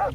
Good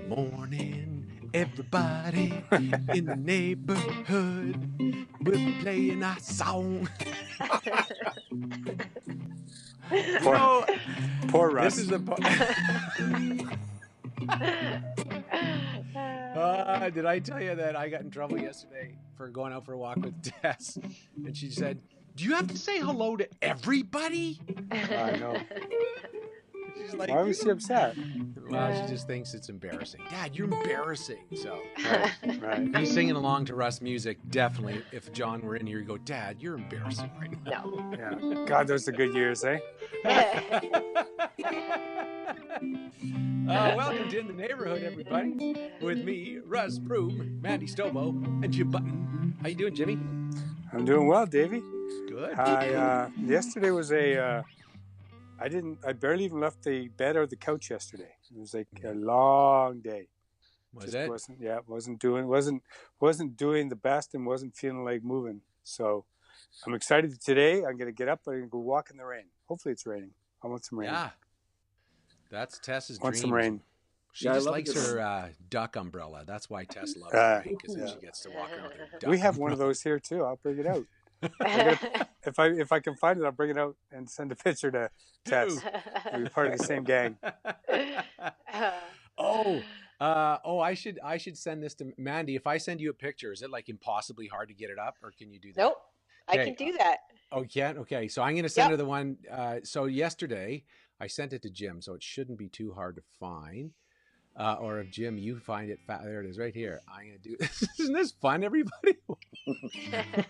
morning, everybody in the neighborhood. We're playing our song. Poor Russ. This is the did I tell you that I got in trouble yesterday for going out for a walk with Tess? And she said, "Do you have to say hello to everybody?" No. She's like, why was she upset? Well, she just thinks it's embarrassing. Dad, you're embarrassing. So, right. Me singing along to Russ music, definitely. If John were in here, he'd go, "Dad, you're embarrassing right now." No. Yeah. God, those are good years, eh? Welcome to In the Neighborhood, everybody. With me, Russ, Broom, Mandy, Stobo, and Jim Button. How you doing, Jimmy? I'm doing well, Davey. Good. Yesterday was I barely even left the bed or the couch yesterday. It was like a long day. Wasn't doing the best and wasn't feeling like moving. So I'm excited today. I'm going to get up and I'm going to go walk in the rain. Hopefully it's raining. I want some rain. Yeah. That's Tess's dream. Want some rain. She just likes her duck umbrella. That's why Tess loves the rain, because then she gets to walk around her duck We have umbrella. one of those here too. I'll bring it out. If I can find it, I'll bring it out and send a picture to Tess. We'll be part of the same gang. I should send this to Mandy. If I send you a picture, is it like impossibly hard to get it up, or can you do that? Nope, okay. I can do that. Oh, you can? Okay, so I'm going to send her the one. So yesterday I sent it to Jim, so it shouldn't be too hard to find. Or if Jim, you find it, there it is right here. I'm going to do this. Isn't this fun, everybody?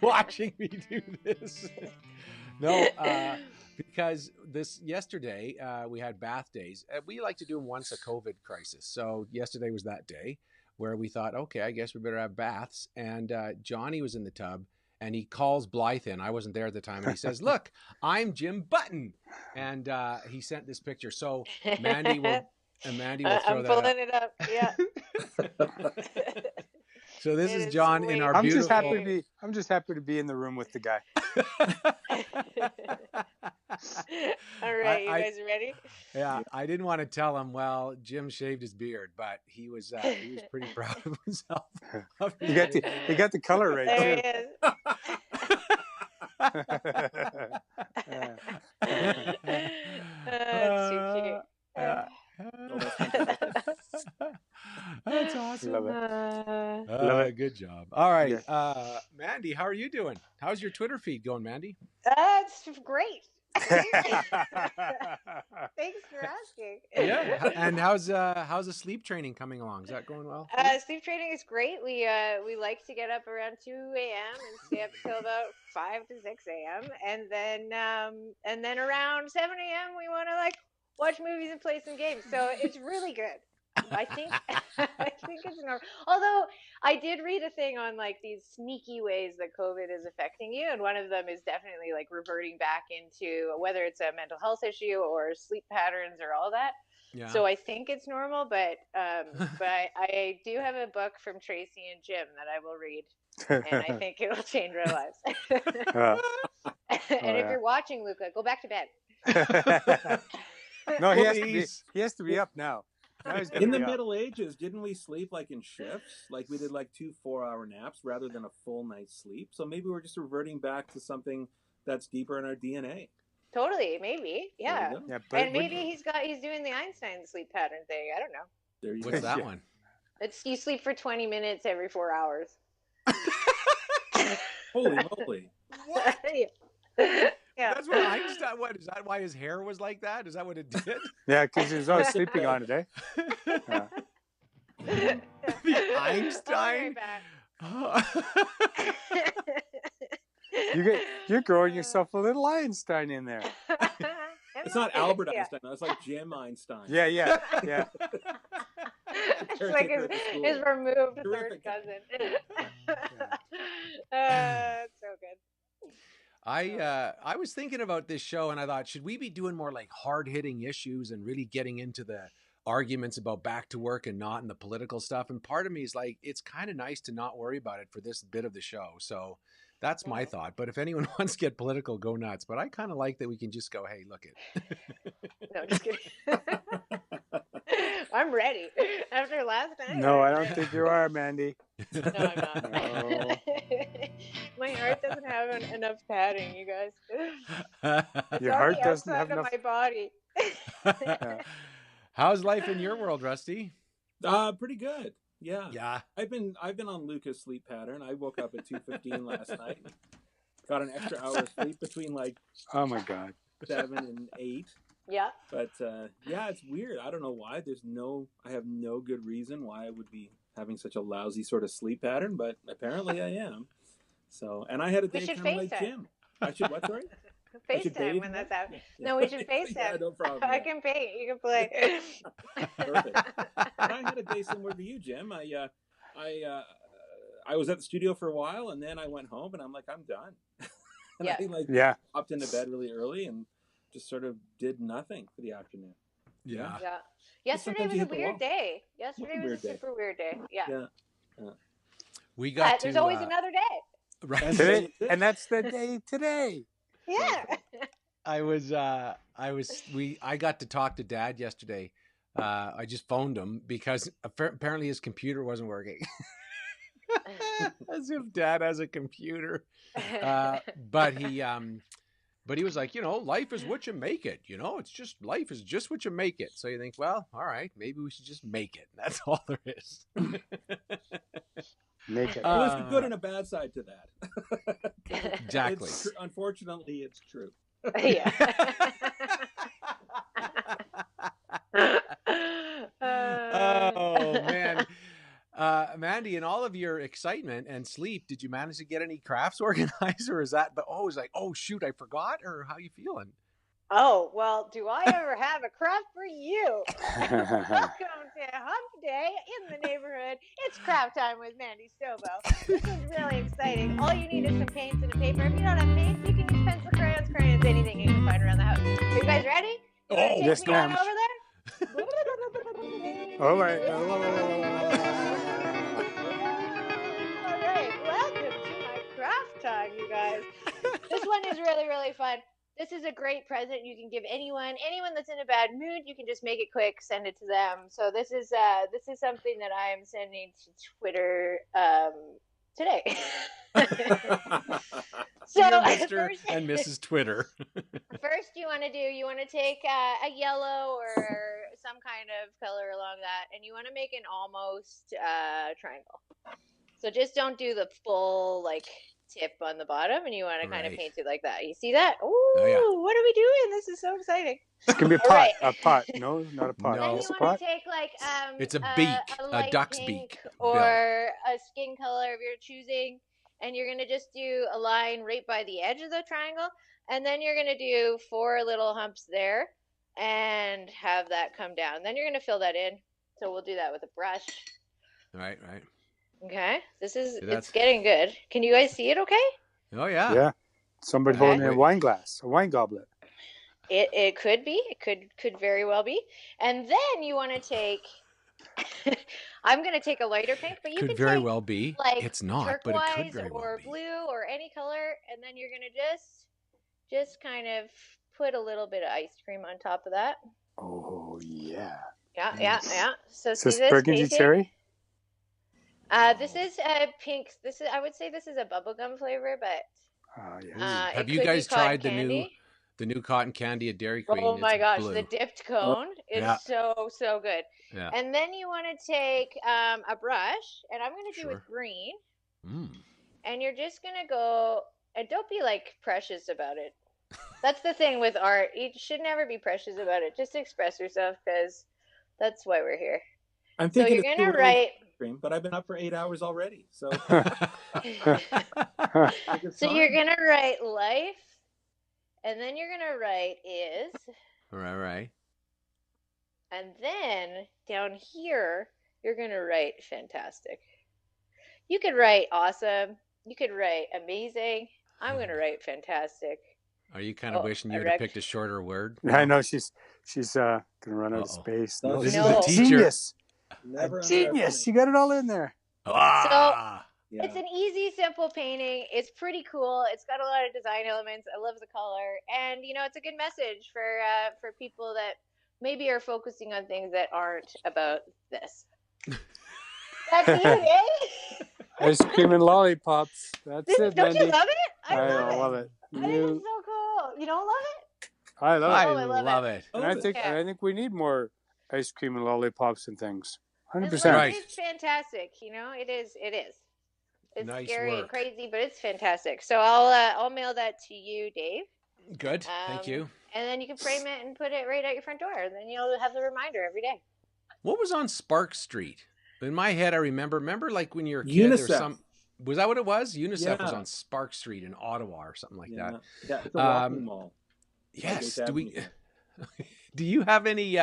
Watching me do this. No, because yesterday we had bath days. We like to do them once a COVID crisis. So yesterday was that day where we thought, okay, I guess we better have baths. And Johnny was in the tub and he calls Blythe in. I wasn't there at the time. And he says, "Look, I'm Jim Button." And he sent this picture. So Mandy will throw I'm that pulling it up. Yeah. So this is John sweet. in our I'm beautiful... I'm just happy to be in the room with the guy. All right, you guys ready? Yeah, I didn't want to tell him. Well, Jim shaved his beard, but he was pretty proud of himself. You got the color right there too. That's too cute. That's awesome. Love it. Love it. Good job. All right. Yeah. Mandy, how are you doing? How's your Twitter feed going, Mandy? It's great. Thanks for asking. Yeah. And how's the sleep training coming along? Is that going well? Sleep training is great. We like to get up around 2 a.m. and stay up until about 5 to 6 a.m. And then around 7 a.m. we want to watch movies and play some games. So it's really good. I think it's normal. Although I did read a thing on these sneaky ways that COVID is affecting you, and one of them is definitely reverting back into whether it's a mental health issue or sleep patterns or all that. Yeah. So I think it's normal, but I do have a book from Tracy and Jim that I will read, and I think it'll change our lives. And if you're watching, Luca, go back to bed. No, he has to be up now. In the Middle Ages, didn't we sleep in shifts? We did 2 4-hour naps rather than a full night's sleep. So maybe we're just reverting back to something that's deeper in our DNA. Totally, maybe, yeah. And maybe he's doing the Einstein sleep pattern thing. I don't know. What's that one? It's you sleep for 20 minutes every 4 hours. Holy moly! What? Yeah. That's what Einstein. What is that? Why his hair was like that? Is that what it did? Yeah, because he was always sleeping on it, eh? Yeah. The Einstein. You're growing yourself a little Einstein in there. It's not Albert Einstein. It's like Jim Einstein. Yeah. It's like his removed third cousin. It's so good. I was thinking about this show and I thought, should we be doing more like hard-hitting issues and really getting into the arguments about back to work and not in the political stuff? And part of me is like, it's kind of nice to not worry about it for this bit of the show. So that's my thought. But if anyone wants to get political, go nuts. But I kind of like that we can just go, hey, look it. No, just kidding. I'm ready. After last night. No, I don't think you are, Mandy. No, I'm not. No. My heart doesn't have enough padding, you guys. Your heart doesn't have enough. My body. How's life in your world, Rusty? Pretty good. Yeah. I've been on Luca's sleep pattern. I woke up at 2:15 last night. Got an extra hour of sleep between like oh my god 7 and 8. Yeah. But it's weird. I don't know why. I have no good reason why I would be having such a lousy sort of sleep pattern, but apparently I am. So, and I had a day kind of like Jim. I should what, sorry? FaceTime when that's out. No, we should FaceTime. Yeah, no problem. I can paint. You can play. Perfect. I had a day similar to you, Jim. I was at the studio for a while, and then I went home, and I'm like, I'm done. And I popped into bed really early and just sort of did nothing for the afternoon. Yeah. Yesterday was a weird day. Yesterday was a super weird day. Yeah. We got there's always another day. Right. Today, and that's the day today. Yeah. I got to talk to Dad yesterday. I just phoned him because apparently his computer wasn't working. As if Dad has a computer. But he was like, life is what you make it. It's just life is just what you make it. So you think, well, all right, maybe we should just make it. That's all there is. Make it. Well, there's a good and a bad side to that. Exactly. Unfortunately, it's true. Yeah. Oh man. Mandy, in all of your excitement and sleep, did you manage to get any crafts organized, or is that it was like, oh shoot, I forgot, or how you feeling? Oh, well, do I ever have a craft for you? Welcome to Humpday in the neighborhood. It's craft time with Mandy Stobo. This is really exciting. All you need is some paints and a paper. If you don't have paints, you can use pencil, crayons, anything you can find around the house. Are you guys ready? Yes, ma'am. Over there? All right. All right. Welcome to my craft time, you guys. This one is really, really fun. This is a great present you can give anyone that's in a bad mood. You can just make it quick, send it to them. So this is something that I am sending to Twitter today. So Mr. and Mrs. Twitter. First, you want to take a yellow or some kind of color along that, and you want to make an almost triangle. So just don't do the full tip on the bottom, and you want to kind of paint it like that. You see that? Ooh, what are we doing? This is so exciting. It's gonna be a pot. Right. A pot. No, not a pot. No. Then you want to take it's a beak, a duck's beak, or a skin color of your choosing, and you're gonna just do a line right by the edge of the triangle, and then you're gonna do 4 little humps there, and have that come down. Then you're gonna fill that in. So we'll do that with a brush. Right. Okay, it's getting good. Can you guys see it okay? Oh, yeah. Yeah. Somebody holding a wine glass, a wine goblet. It could be. It could very well be. And then you want to take... I'm going to take a lighter pink, but you could can very take, well be. It's not, but it could very well be. Or blue or any color, and then you're going to just kind of put a little bit of ice cream on top of that. Oh, yeah. Yeah. So is this burgundy cherry? This is pink. I would say this is a bubblegum flavor, but have you guys tried the new cotton candy at Dairy Queen? Oh my gosh, blue. the dipped cone is so good. Yeah. And then you want to take a brush, and I'm going to do with green. And you're just going to go, and don't be precious about it. That's the thing with art. You should never be precious about it. Just express yourself, because that's why we're here. I'm thinking so you're gonna write, but I've been up for 8 hours already. So so you're gonna write life, and then you're gonna write is. Right. And then down here, you're gonna write fantastic. You could write awesome. You could write amazing. I'm gonna write fantastic. Are you kind of wishing you would have picked a shorter word? I know she's gonna run out of space. No, this is a teacher. Genius. Genius. You got it all in there. So it's an easy, simple painting. It's pretty cool. It's got a lot of design elements. I love the color, and it's a good message for people that maybe are focusing on things that aren't about this. That's it, eh? Ice cream and lollipops. That's it, Don't Mandy. you love it? I love it. I think it's so cool. You don't love it? I love it. I love it. And I think we need more ice cream and lollipops and things. 100%. Right. It's fantastic. It is. It's nice scary work. and crazy, but it's fantastic. So I'll mail that to you, Dave. Good. Thank you. And then you can frame it and put it right at your front door. And then you'll have the reminder every day. What was on Spark Street? In my head, I remember like when you were a kid, UNICEF. Was that what it was? UNICEF was on Spark Street in Ottawa or something like that. Yeah, it's a walking mall. Yes. Do you have any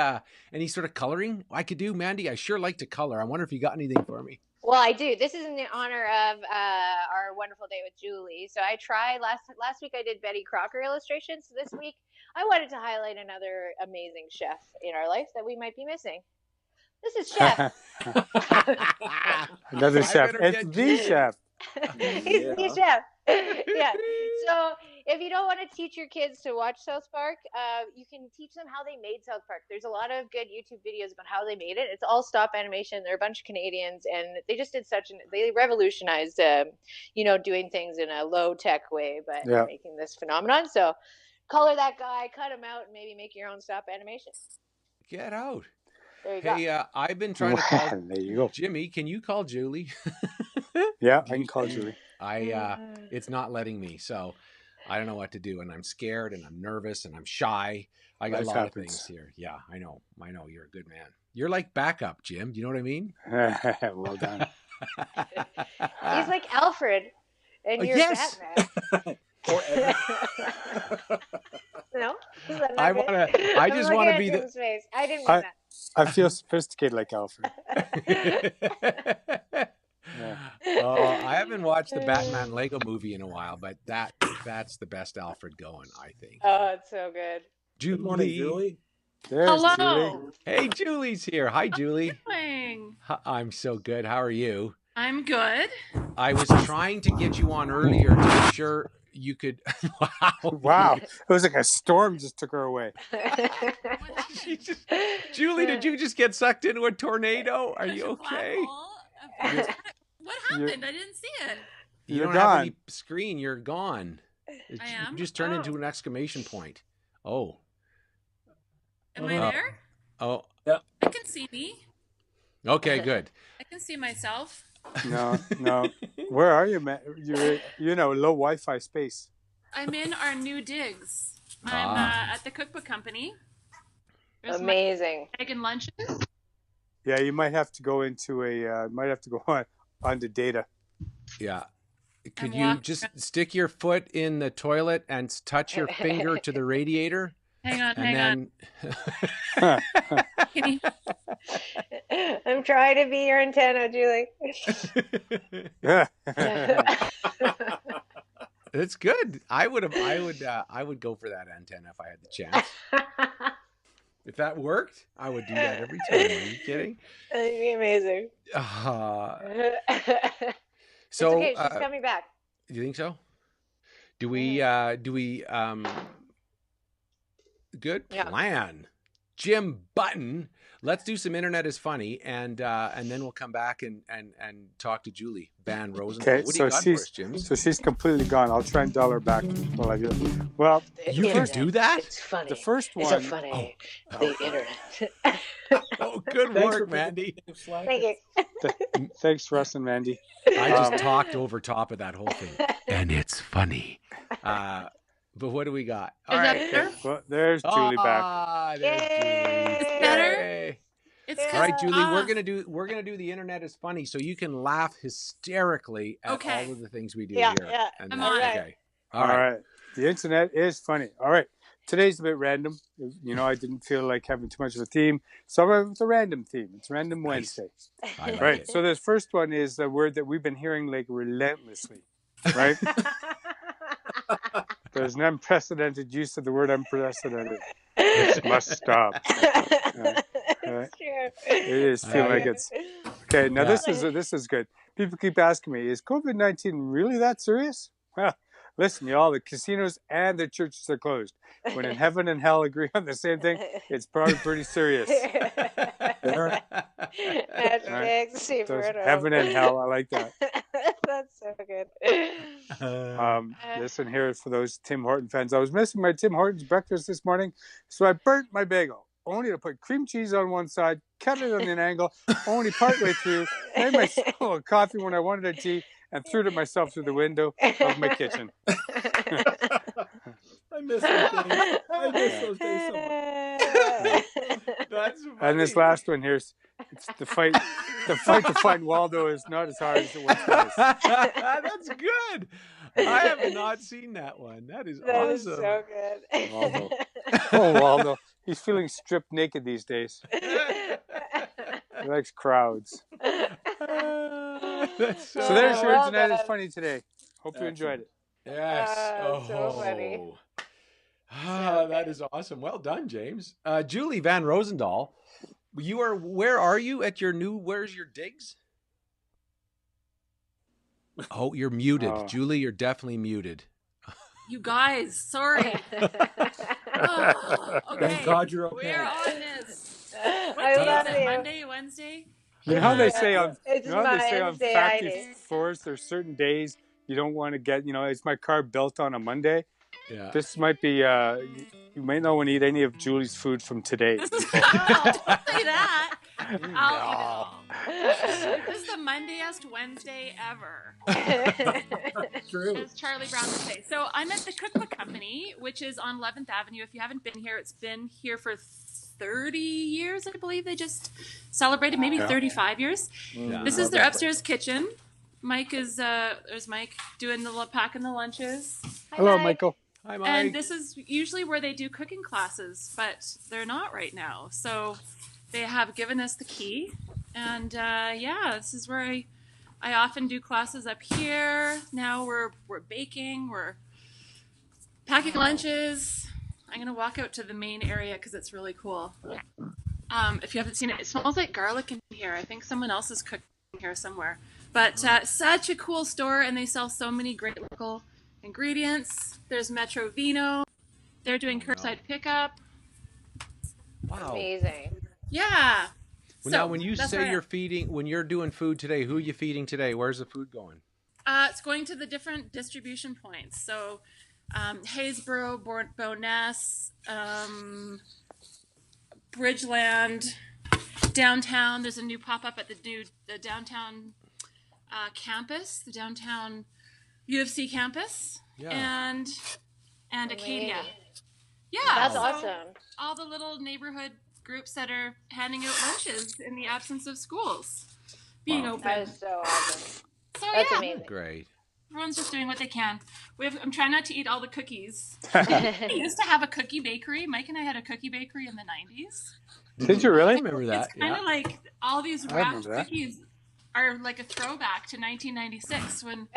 sort of coloring I could do, Mandy? I sure like to color. I wonder if you got anything for me. Well, I do. This is in the honor of our wonderful day with Julie. So I tried last week. I did Betty Crocker illustrations. So this week I wanted to highlight another amazing chef in our life that we might be missing. This is Chef. Another chef. It's the chef. He's the chef. Yeah. So if you don't want to teach your kids to watch South Park, you can teach them how they made South Park. There's a lot of good YouTube videos about how they made it. It's all stop animation. They're a bunch of Canadians, and they just did they revolutionized, doing things in a low tech way, but making this phenomenon. So color that guy, cut him out, and maybe make your own stop animation. Get out. There you go. I've been trying to call there you go. Jimmy. Can you call Julie? Yeah, I can call Julie. It's not letting me, so I don't know what to do, and I'm scared, and I'm nervous, and I'm shy. I got a lot of things here. Yeah, I know. You're a good man. You're like backup, Jim. Do you know what I mean? Well done. He's like Alfred, and you're Batman. No, I just want to be the. Face. I didn't mean that. I feel sophisticated like Alfred. I haven't watched the Batman Lego movie in a while, but that's the best Alfred going, I think. Oh, it's so good. Julie. Good morning, Julie. Hello. Julie. Hey, Julie's here. Hi, Julie. Doing? I'm so good. How are you? I'm good. I was trying to get you on earlier to make sure you could. Wow. It was like a storm just took her away. Julie, did you just get sucked into a tornado? Are you okay? What happened? I didn't see it. You don't have any screen. You're gone. I am? You just turned into an exclamation point. Oh. Am I there? Oh. Yeah. I can see me. Okay, good. I can see myself. No. Where are you, man? You're low Wi-Fi space. I'm in our new digs. I'm at the cookbook company. There's amazing. Egg and lunches. Yeah, you might have to go into onto data. Yeah. Could you just stick your foot in the toilet and touch your finger to the radiator? Hang on. I'm trying to be your antenna, Julie. It's good. I would go for that antenna if I had the chance. If that worked, I would do that every time. Are you kidding? That'd be amazing. So it's okay, she's coming back. Do you think so? Do we good plan. Jim Button. Let's do some Internet is Funny, and then we'll come back and talk to Julie Van Rosendaal. Okay, what do you got for us, Jim? So she's completely gone. I'll try and dial her back while I do it. Well, you can do that? It's funny. The first one. It's so funny. The Internet. Oh, good work, Mandy. Thank you. Thanks, Russ and Mandy. I just talked over top of that whole thing. And it's funny. But what do we got? Is that better? Well, there's Julie back. There's Julie. It's better. Yay. It's all right, Julie. We're gonna do the internet is funny, so you can laugh hysterically at all of the things we do here. Yeah. And I'm on it. Okay. All right. The internet is funny. All right. Today's a bit random. You know, I didn't feel like having too much of a theme, so I went with a random theme. It's Random Wednesday. Like right. it. So this first one is a word that we've been hearing like relentlessly. Right. There's an unprecedented use of the word unprecedented. This must stop. It's true. It is feeling like it's okay. Now this is good. People keep asking me, is COVID-19 really that serious? Well, listen, y'all, the casinos and the churches are closed. When in heaven and hell agree on the same thing, it's probably pretty serious. Heaven and hell, I like that. That's so good. Listen here for those Tim Horton fans. I was missing my Tim Hortons breakfast this morning, so I burnt my bagel. Only to put cream cheese on one side, cut it on an angle, only partway through, made myself a coffee when I wanted a tea, and threw it myself through the window of my kitchen. I miss those days. I miss those days so much. That's funny. And this last one here, it's the fight to find Waldo is not as hard as it once was. That's good. I have not seen that one. That is awesome. Is so good. Waldo. Oh, Waldo. He's feeling stripped naked these days. He likes crowds. So there's your internet is funny today. Hope you enjoyed it. Yes. So funny. That is awesome. Well done, James. Julie Van Rosendaal, where are you at your where's your digs? Oh, you're muted. Julie, you're definitely muted. You guys, sorry. Okay. Thank God you're okay. We're on this. I love it. Monday, Wednesday? You know how they say on Wednesday, factory floors, there's certain days you don't want to get, is my car built on a Monday? Yeah. This might be, you might not want to eat any of Julie's food from today. Don't say that. I'll eat it all. This is the Mondayest Wednesday ever. True. As Charlie Brown would say. So I'm at the Cookbook Company, which is on 11th Avenue. If you haven't been here, it's been here for 30 years, I believe. They just celebrated, maybe 35 years. Yeah. This is their upstairs kitchen. Mike is, there's Mike doing packing the lunches. Hi, Hello, Mike. Michael. Hi, Mike. And this is usually where they do cooking classes, but they're not right now. So they have given us the key. And this is where I often do classes up here. Now we're baking, we're packing lunches. I'm going to walk out to the main area because it's really cool. If you haven't seen it, it smells like garlic in here. I think someone else is cooking here somewhere. But such a cool store, and they sell so many great local ingredients. There's Metro Vino. They're doing curbside pickup. Wow. Amazing. Yeah. Well, now, when you say when you're doing food today, who are you feeding today? Where's the food going? It's going to the different distribution points. So Haysboro, Bowness, Bridgeland, downtown. There's a new pop-up at the downtown campus, the downtown U of C campus, and Acadia. Yeah, that's awesome. All the little neighborhood groups that are handing out lunches in the absence of schools being open. That is so awesome. So that's amazing. Great. Everyone's just doing what they can. I'm trying not to eat all the cookies. We used to have a cookie bakery. Mike and I had a cookie bakery in the 90s. Did you really? I remember that. It's kind of like all these wrapped cookies are like a throwback to 1996 when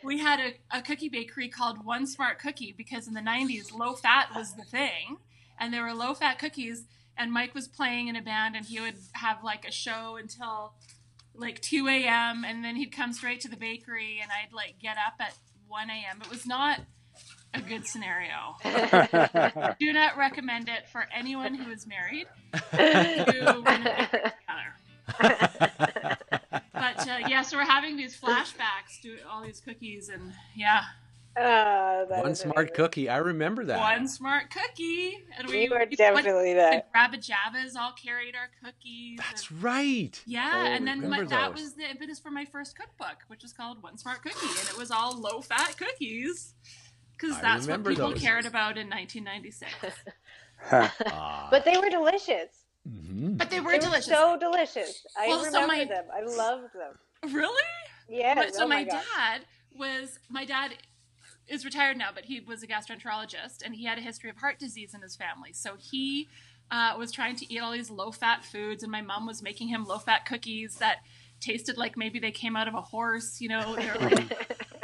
we had a cookie bakery called One Smart Cookie, because in the 90s low fat was the thing, and there were low fat cookies, and Mike was playing in a band, and he would have like a show until like 2 a.m. and then he'd come straight to the bakery, and I'd like get up at 1 a.m. It was not a good scenario. Do not recommend it for anyone who is married to run a bakery together. But so we're having these flashbacks to all these cookies, and One Smart Cookie. I remember that. One Smart Cookie. And we were definitely that. Rabba Jabbas all carried our cookies. That's right. Yeah, and then that was the impetus for my first cookbook, which was called One Smart Cookie, and it was all low-fat cookies. Because that's what people cared about in 1996. But they were delicious. Mm-hmm. But they were delicious. So delicious. I remember them. I loved them. Really? Yes. So my dad is retired now, but he was a gastroenterologist, and he had a history of heart disease in his family. So he was trying to eat all these low-fat foods, and my mom was making him low-fat cookies that tasted like maybe they came out of a horse, you know. They're like,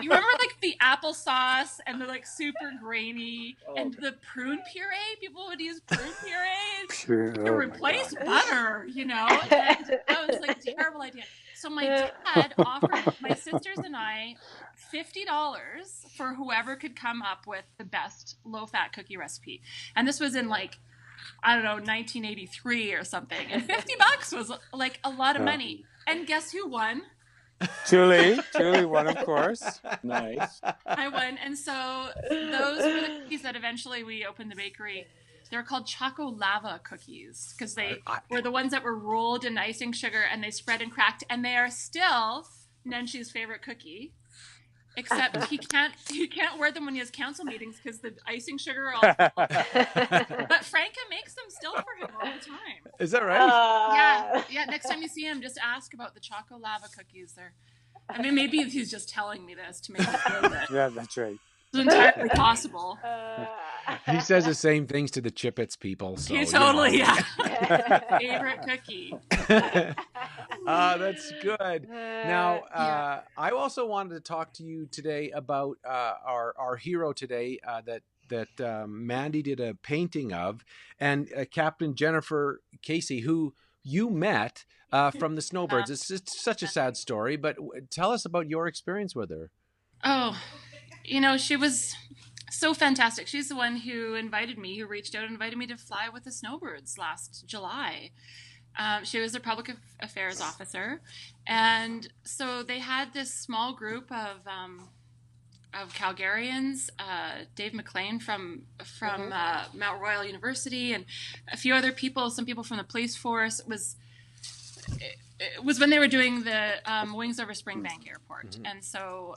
you remember like the applesauce and the like super grainy and the prune puree? People would use prune puree to replace butter, you know. And that was like a terrible idea. So my dad offered my sisters and I $50 for whoever could come up with the best low-fat cookie recipe. And this was in like, I don't know, 1983 or something. And $50 was like a lot of money. And guess who won? Julie won, of course. Nice. I won. And so those were the cookies that eventually we opened the bakery. They were called Choco Lava cookies because they were the ones that were rolled in icing sugar and they spread and cracked. And they are still Nenshi's favorite cookie. Except he can't wear them when he has council meetings because the icing sugar all. But Franca makes them still for him all the time. Is that right? Yeah. Next time you see him, just ask about the Choco Lava cookies. I mean, maybe he's just telling me this to make me feel good. Yeah, that's right. It's entirely possible. He says the same things to the Chippets people. So, he totally, favorite cookie. That's good. Now, I also wanted to talk to you today about our hero today that Mandy did a painting of, and Captain Jennifer Casey, who you met from the Snowbirds. It's just such a sad story, but tell us about your experience with her. Oh, you know, she was so fantastic. She's the one who reached out and invited me to fly with the Snowbirds last July. She was a public affairs officer. And so they had this small group of Calgarians, Dave McLean from Mount Royal University, and a few other people, some people from the police force. It was when they were doing the Wings Over Springbank Airport. Mm-hmm. And so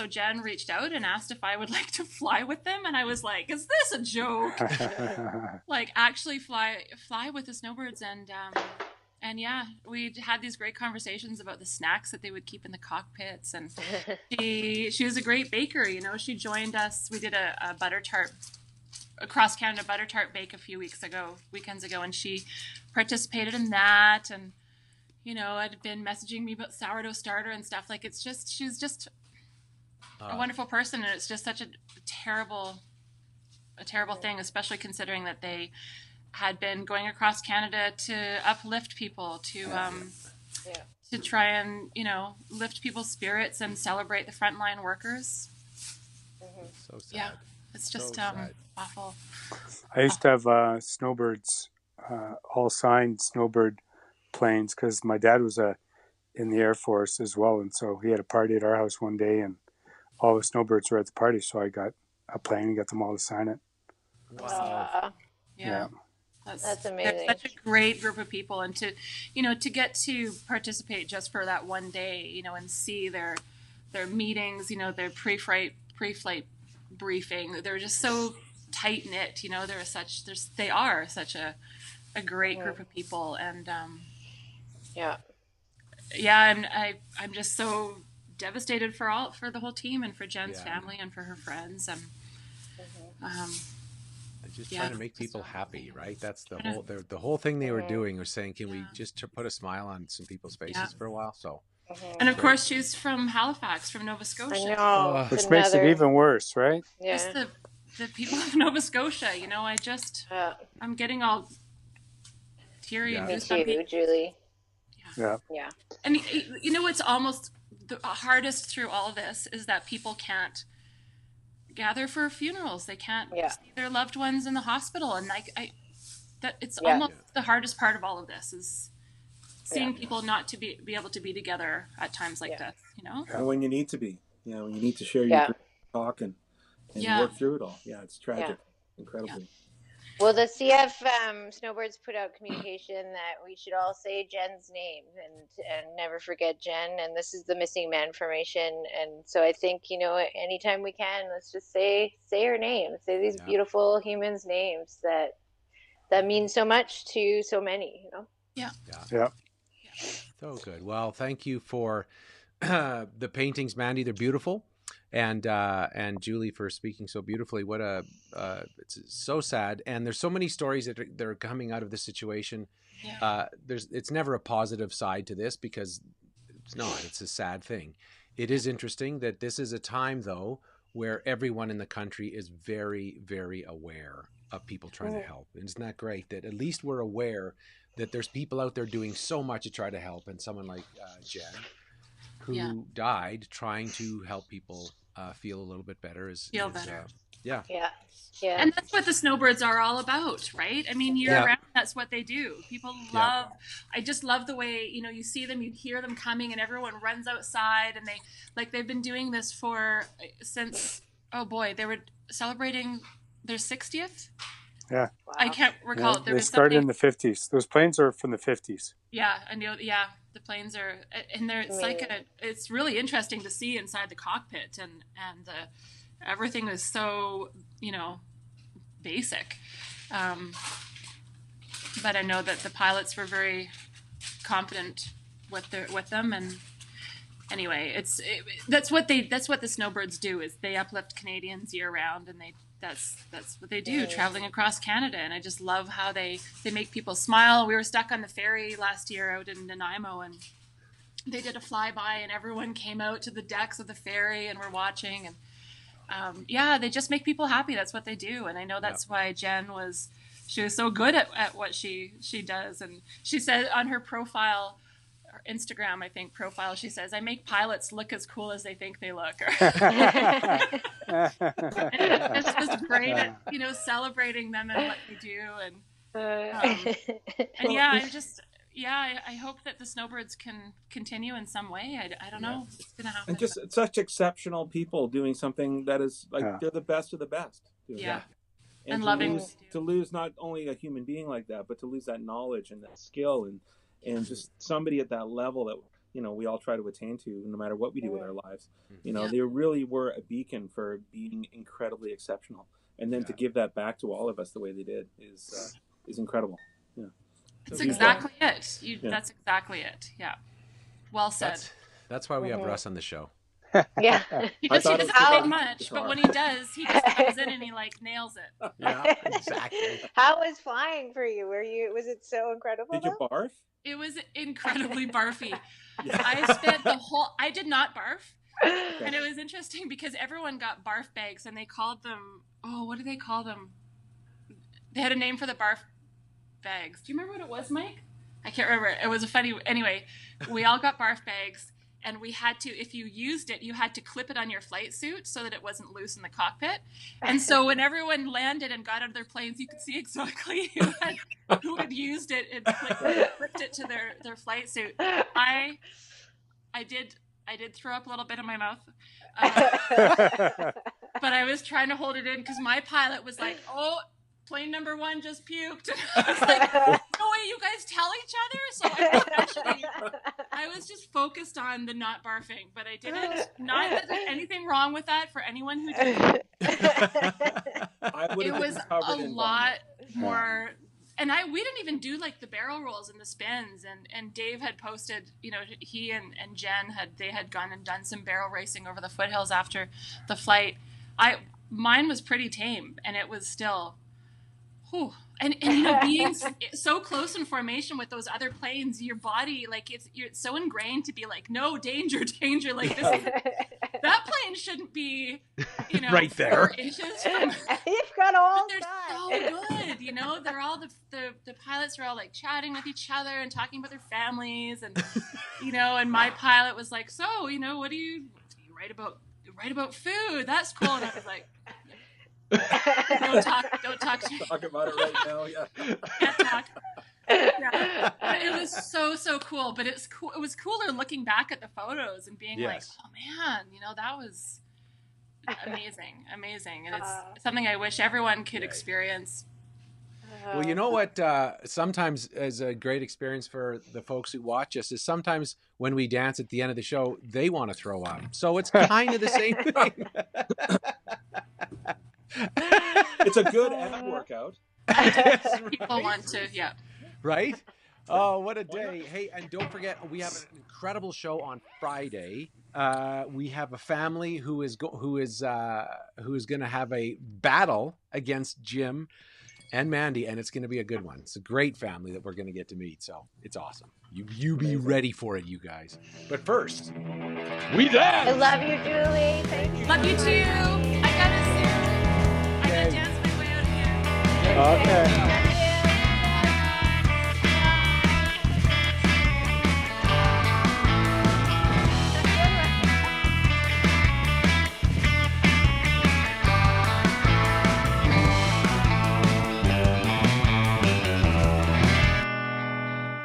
Jen reached out and asked if I would like to fly with them. And I was like, is this a joke? Like, actually fly with the Snowbirds. And yeah, we had these great conversations about the snacks that they would keep in the cockpits. And she was a great baker. You know, she joined us. We did a butter tart, a cross Canada butter tart bake a few weekends ago. And she participated in that. And you know, had been messaging me about sourdough starter and stuff. Like, she's just a wonderful person, and it's just such a terrible thing, especially considering that they had been going across Canada to uplift people, to try and, you know, lift people's spirits and celebrate the frontline workers. Mm-hmm. So sad. Yeah, it's just awful. I used to have Snowbirds, all signed Snowbird planes, because my dad was in the Air Force as well, and so he had a party at our house one day, and all the Snowbirds were at the party, so I got a plane and got them all to sign it. Wow. Yeah. That's amazing. They're such a great group of people, and to get to participate just for that one day, you know, and see their meetings, you know, their pre-flight briefing. They're just so tight knit, you know. They are such a great group of people, and I'm just so devastated for the whole team and for Jen's family and for her friends, and just trying to make people happy, right? That's the whole thing they were doing, was saying, can we just put a smile on some people's faces for a whole while? So, and of course, she's from Halifax, from Nova Scotia, I know. Which makes it even worse, right? Yeah. Just the people of Nova Scotia, you know. I'm getting all teary and goosebumps. Me too, Julie. Yeah. And you know what's almost the hardest through all of this is that people can't gather for funerals. They can't see their loved ones in the hospital, and it's almost the hardest part of all of this is seeing people not to be able to be together at times like this. You know, and when you need to be, when you need to share your talk and work through it all. Yeah, it's tragic, incredibly. Well, the CF Snowbirds put out communication that we should all say Jen's name and never forget Jen. And this is the missing man formation. And so I think, anytime we can, let's just say her name. Say these beautiful humans' names that mean so much to so many, Yeah. So good. Well, thank you for the paintings, Mandy. They're beautiful. And Julie for speaking so beautifully. It's so sad. And there's so many stories that are coming out of this situation. Yeah. It's never a positive side to this because it's a sad thing. It is interesting that this is a time though, where everyone in the country is very, very aware of people trying to help. And isn't that great that at least we're aware that there's people out there doing so much to try to help. And someone like Jen, who died trying to help people feel a little bit better. Feel better. Yeah. And that's what the Snowbirds are all about, right? I mean, year round, that's what they do. People love, I just love the way, you see them, you hear them coming and everyone runs outside and they've been doing this since, they were celebrating their 60th. Yeah. Wow. I can't recall. They started in the 50s. Those planes are from the 50s. Yeah. I know. Yeah. The planes are, and it's really interesting to see inside the cockpit and everything is so, basic. But I know that the pilots were very confident with them. And anyway, that's what the Snowbirds do is they uplift Canadians year round and that's what they do, traveling across Canada. And I just love how they make people smile. We were stuck on the ferry last year out in Nanaimo and they did a flyby and everyone came out to the decks of the ferry and were watching. And they just make people happy. That's what they do. And I know that's why Jen was so good at what she does. And she said on her profile, her Instagram, I think, profile, she says, I make pilots look as cool as they think they look. It's just great at, celebrating them and what they do. I hope that the Snowbirds can continue in some way. I don't know. It's going to happen. And just such exceptional people doing something that is they're the best of the best. And loving to lose not only a human being like that, but to lose that knowledge and that skill and just somebody at that level that we all try to attain to, no matter what we do with our lives. They really were a beacon for being incredibly exceptional, and then to give that back to all of us the way they did is incredible. Yeah, that's exactly it. That's exactly it. Yeah, well said. That's why we have Russ on the show. Yeah, because he doesn't say much, but when he does, he just comes in and he nails it. Yeah, exactly. How was flying for you? Was it so incredible? Did you barf? It was incredibly barfy. I did not barf. And it was interesting because everyone got barf bags and they called them, what do they call them? They had a name for the barf bags. Do you remember what it was, Mike? I can't remember. It was anyway, we all got barf bags and we had to, if you used it, you had to clip it on your flight suit so that it wasn't loose in the cockpit. And so when everyone landed and got out of their planes, you could see exactly who had used it and clipped it to their flight suit. I did throw up a little bit in my mouth, but I was trying to hold it in because my pilot was like, plane number 1 just puked. And I was like, no way, you guys tell each other? So I was just focused on the not barfing, but I didn't. Not that there's anything wrong with that for anyone who did. It was a lot more. And we didn't even do the barrel rolls and the spins. And Dave had posted, he and Jen had gone and done some barrel racing over the foothills after the flight. Mine was pretty tame, and it was still. And being so close in formation with those other planes, your body you're so ingrained to be like, no, danger, like this. That plane shouldn't be, right there. 4 inches from. You've got all. They're so good, They're all the pilots are all chatting with each other and talking about their families, and and my pilot was like, so what do you write about food? That's cool, and I was like. Don't talk to me. Talk about it right now, Can't talk. Yeah. But it was so cool. But it was cooler looking back at the photos and being like, oh man, that was amazing. And it's something I wish everyone could experience. Well, you know what? Sometimes is a great experience for the folks who watch us is sometimes when we dance at the end of the show, they want to throw up. So it's kind of the same thing. It's a good ab workout. People want to, yeah. Right? Oh, what a day. Hey, and don't forget, we have an incredible show on Friday. We have a family who is going to have a battle against Jim and Mandy, and it's going to be a good one. It's a great family that we're going to get to meet, so it's awesome. You be ready for it, you guys. But first, we dance! I love you, Julie. Thank you. Love you too. I gotta dance my way out of here. Okay.